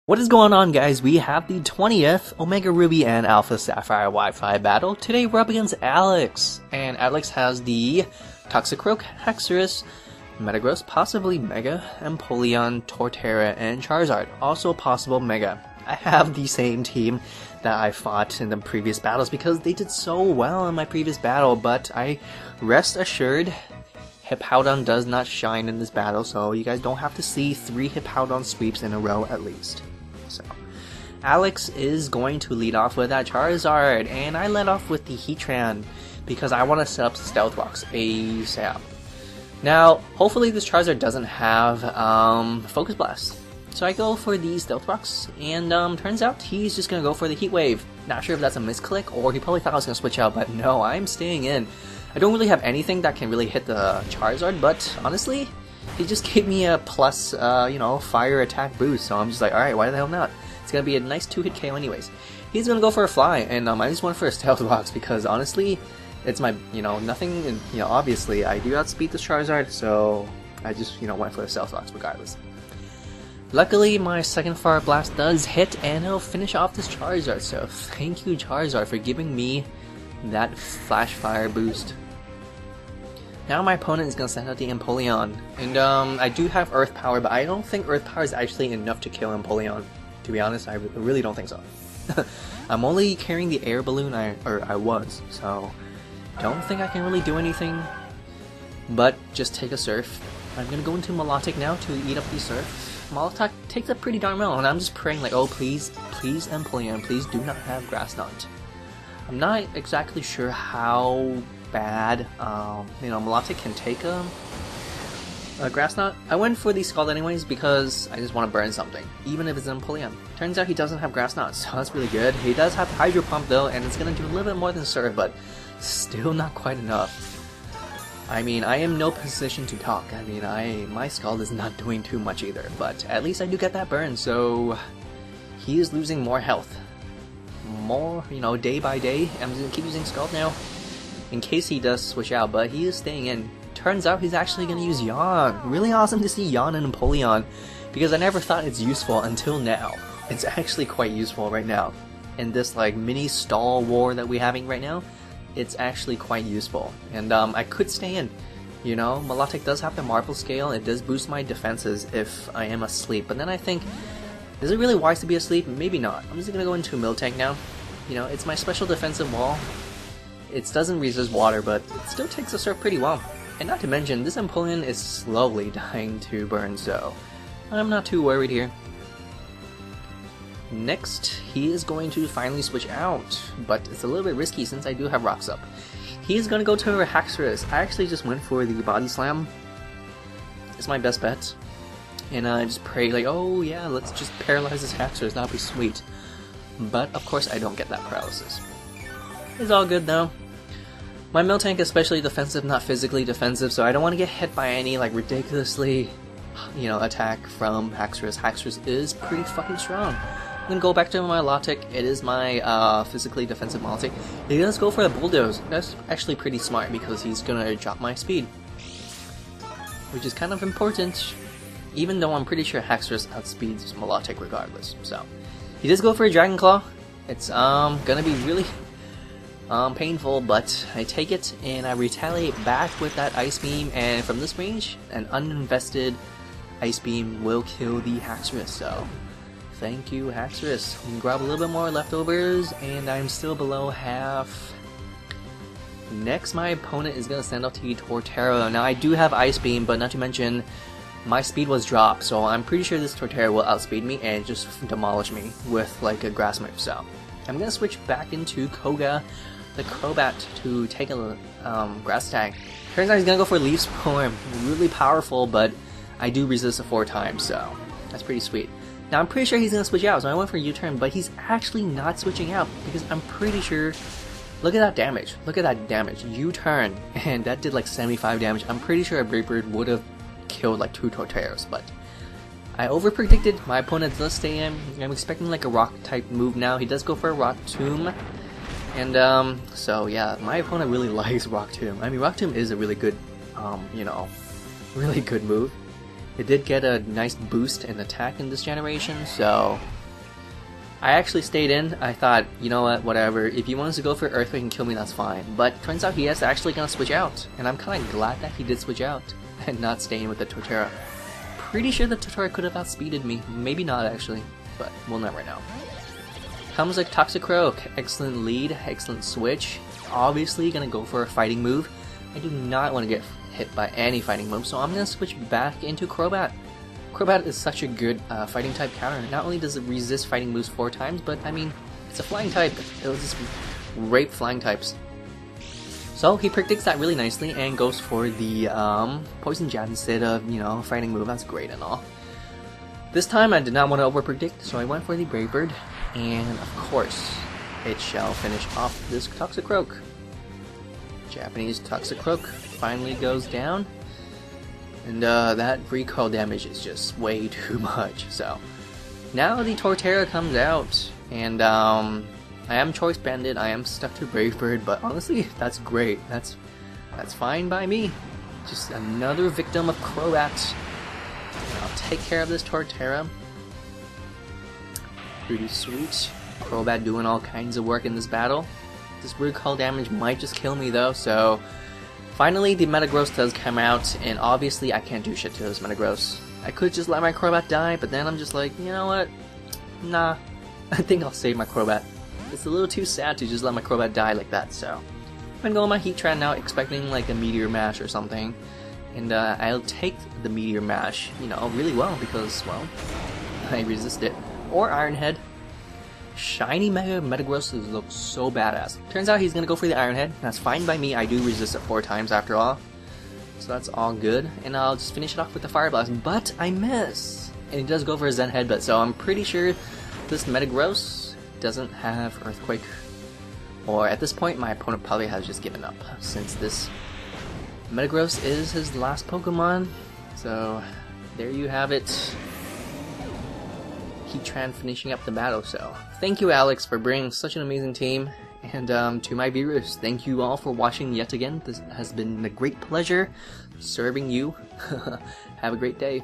What is going on, guys? We have the 20th Omega Ruby and Alpha Sapphire Wi-Fi battle. Today we're up against Alex, and Alex has the Toxicroak, Hexorus, Metagross, possibly Mega, Empoleon, Torterra, and Charizard, also possible Mega. I have the same team that I fought in the previous battles because they did so well in my previous battle, but I rest assured Hippowdon does not shine in this battle, so you guys don't have to see 3 Hippowdon sweeps in a row at least. So, Alex is going to lead off with that Charizard, and I led off with the Heatran because I want to set up Stealth Rocks ASAP. Now, hopefully this Charizard doesn't have Focus Blast. So I go for these Stealth Rocks, and turns out he's just going to go for the Heat Wave. Not sure if that's a misclick, or he probably thought I was going to switch out, but no, I'm staying in. I don't really have anything that can really hit the Charizard, but honestly, he just gave me a plus, fire attack boost, so I'm just like, alright, why the hell not? It's gonna be a nice 2-hit KO anyways. He's gonna go for a Fly, and I just went for a Stealth Rocks because honestly, it's my, nothing, and, obviously, I do outspeed this Charizard, so I just, went for a Stealth Rocks regardless. Luckily, my second Fire Blast does hit, and it'll finish off this Charizard, so thank you, Charizard, for giving me that Flash Fire boost. Now my opponent is going to send out the Empoleon, and I do have Earth Power, but I don't think Earth Power is actually enough to kill Empoleon. To be honest, I really don't think so. I'm only carrying the air balloon, I was, so don't think I can really do anything, but just take a Surf. I'm going to go into Milotic now to eat up the Surf. Milotic takes it pretty darn well, and I'm just praying like, oh please, please Empoleon, please do not have Grass Knot. I'm not exactly sure how bad, Milotic can take a Grass Knot. I went for the Scald anyways because I just want to burn something, even if it's an Empoleon. Turns out he doesn't have Grass Knot, so that's really good. He does have Hydro Pump though, and it's going to do a little bit more than Surf, but still not quite enough. I mean, I am in no position to talk. I mean, my Scald is not doing too much either, but at least I do get that burn, so he is losing more health. More, day by day. I'm just going to keep using Scald now in case he does switch out, but he is staying in. Turns out he's actually going to use Yawn. Really awesome to see Yawn and Empoleon, because I never thought it's useful until now. It's actually quite useful right now. In this mini stall war that we're having right now, it's actually quite useful. And I could stay in. Milotic does have the Marble Scale, it does boost my defenses if I am asleep, but then I think, is it really wise to be asleep? Maybe not. I'm just going to go into Miltank now. It's my special defensive wall. It doesn't resist water, but it still takes the Surf pretty well. And not to mention, this Empoleon is slowly dying to burn, so I'm not too worried here. Next, he is going to finally switch out, but it's a little bit risky since I do have rocks up. He's going to go to a Hexorus. I actually just went for the Body Slam. It's my best bet. And I just pray oh yeah, let's just paralyze this Hexorus, that'll be sweet. But of course I don't get that paralysis. It's all good though. My Miltank is especially defensive, not physically defensive, so I don't want to get hit by any ridiculously, attack from Hexorus. Hexorus is pretty fucking strong. I'm gonna go back to my Milotic. It is my physically defensive Milotic. He does go for the Bulldoze. That's actually pretty smart because he's gonna drop my speed, which is kind of important. Even though I'm pretty sure Hexorus outspeeds Milotic regardless. So he does go for a Dragon Claw. It's gonna be really painful, but I take it and I retaliate back with that Ice Beam, and from this range, an uninvested Ice Beam will kill the Hexorus, so thank you, Hexorus. We can grab a little bit more leftovers, and I'm still below half. Next, my opponent is going to send out the Torterra. Now, I do have Ice Beam, but not to mention, my speed was dropped, so I'm pretty sure this Torterra will outspeed me and just demolish me with a grass move, so I'm going to switch back into Koga, the Crobat, to take a grass tag. Turns out he's going to go for Leaf Swarm. Really powerful, but I do resist it 4 times, so that's pretty sweet. Now I'm pretty sure he's going to switch out, so I went for U-turn, but he's actually not switching out, because I'm pretty sure, look at that damage, U-turn, and that did 75 damage. I'm pretty sure a Brave Bird would have killed 2 Torterras, but I over-predicted. My opponent does stay in. I'm expecting a rock-type move now. He does go for a Rock Tomb. And, so yeah, my opponent really likes Rock Tomb. I mean, Rock Tomb is a really good, really good move. It did get a nice boost in attack in this generation, so I actually stayed in. I thought, you know what, whatever. If he wants to go for Earthquake and kill me, that's fine. But turns out he is actually gonna switch out, and I'm kind of glad that he did switch out and not staying with the Torterra. Pretty sure the Torterra could have outspeeded me. Maybe not actually, but we'll never know. Comes like Toxicroak. Excellent lead, excellent switch. Obviously gonna go for a fighting move. I do not want to get hit by any fighting move, so I'm gonna switch back into Crobat. Crobat is such a good fighting type counter. Not only does it resist fighting moves 4 times, but I mean, it's a flying type. It'll just rape flying types. So he predicts that really nicely and goes for the Poison Jab instead of, you know, fighting move. That's great and all. This time I did not want to over predict, so I went for the Brave Bird, and of course, it shall finish off this Toxicroak. Japanese Toxicroak finally goes down. And that recoil damage is just way too much. So now the Torterra comes out, and I am Choice Banded. I am stuck to Brave Bird, but honestly, that's great. That's fine by me. Just another victim of Crobat. I'll take care of this Torterra. Pretty sweet. Crobat doing all kinds of work in this battle. This recoil damage might just kill me though, so. Finally, the Metagross does come out, and obviously I can't do shit to this Metagross. I could just let my Crobat die, but then I'm just like, you know what? Nah, I think I'll save my Crobat. It's a little too sad to just let my Crobat die like that, so. I'm gonna go on my Heatran now, expecting like a Meteor Mash or something. And I'll take the Meteor Mash, you know, really well, because, well, I resist it. Or Iron Head. Shiny Mega Metagross looks so badass. Turns out he's gonna go for the Iron Head. That's fine by me. I do resist it 4 times after all. So that's all good. And I'll just finish it off with the Fire Blast. But I miss! And he does go for a Zen Headbutt, so I'm pretty sure this Metagross doesn't have Earthquake. Or at this point, my opponent probably has just given up, since this Metagross is his last Pokemon. So there you have it. Heatran finishing up the battle, so thank you, Alex, for bringing such an amazing team, and to my viewers, thank you all for watching yet again. This has been a great pleasure serving you. Have a great day.